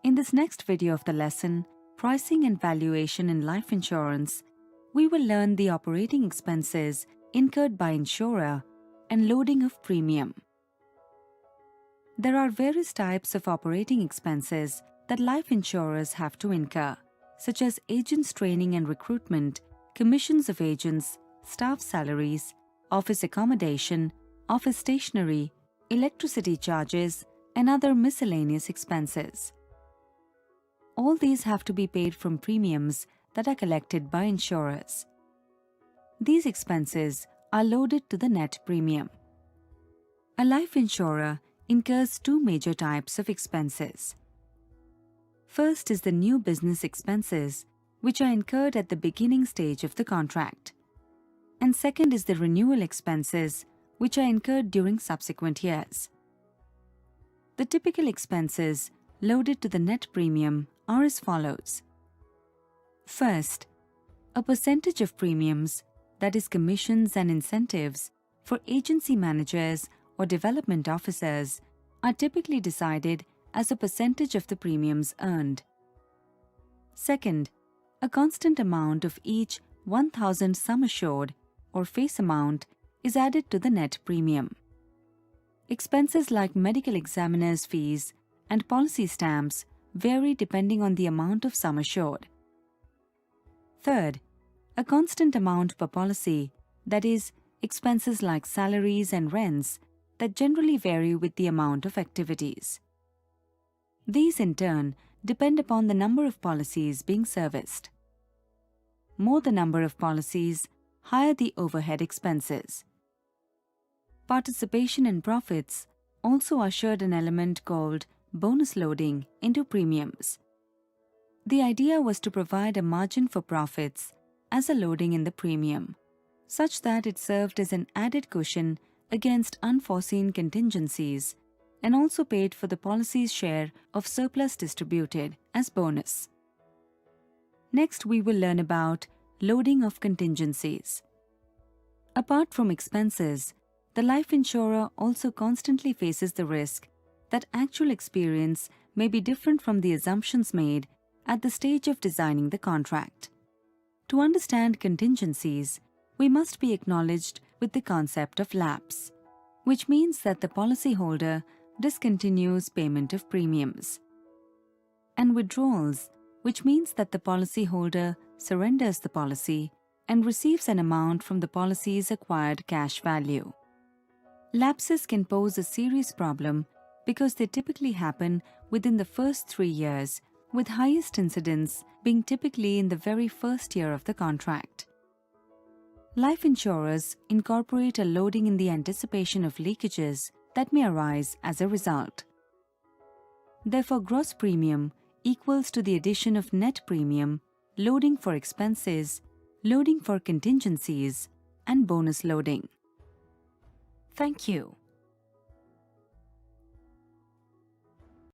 In this next video of the lesson, Pricing and Valuation in Life Insurance, we will learn the operating expenses incurred by insurer and loading of premium. There are various types of operating expenses that life insurers have to incur, such as agents' training and recruitment, commissions of agents, staff salaries, office accommodation, office stationery, electricity charges, and other miscellaneous expenses. All these have to be paid from premiums that are collected by insurers. These expenses are loaded to the net premium. A life insurer incurs two major types of expenses. First is the new business expenses, which are incurred at the beginning stage of the contract. And second is the renewal expenses, which are incurred during subsequent years. The typical expenses loaded to the net premium are as follows. First, a percentage of premiums, that is commissions and incentives, for agency managers or development officers are typically decided as a percentage of the premiums earned. Second, a constant amount of each 1,000 sum assured or face amount is added to the net premium. Expenses like medical examiners' fees and policy stamps vary depending on the amount of sum assured. Third, a constant amount per policy, that is, expenses like salaries and rents that generally vary with the amount of activities. These in turn depend upon the number of policies being serviced. More the number of policies, higher the overhead expenses. Participation in profits also ushered an element called bonus loading into premiums. The idea was to provide a margin for profits as a loading in the premium, such that it served as an added cushion against unforeseen contingencies and also paid for the policy's share of surplus distributed as bonus. Next, we will learn about loading of contingencies. Apart from expenses, the life insurer also constantly faces the risk that actual experience may be different from the assumptions made at the stage of designing the contract. To understand contingencies, we must be acknowledged with the concept of lapse, which means that the policyholder discontinues payment of premiums, and withdrawals, which means that the policyholder surrenders the policy and receives an amount from the policy's acquired cash value. Lapses can pose a serious problem because they typically happen within the first 3 years, with highest incidence being typically in the very first year of the contract. Life insurers incorporate a loading in the anticipation of leakages that may arise as a result. Therefore, gross premium equals to the addition of net premium, loading for expenses, loading for contingencies, and bonus loading. Thank you.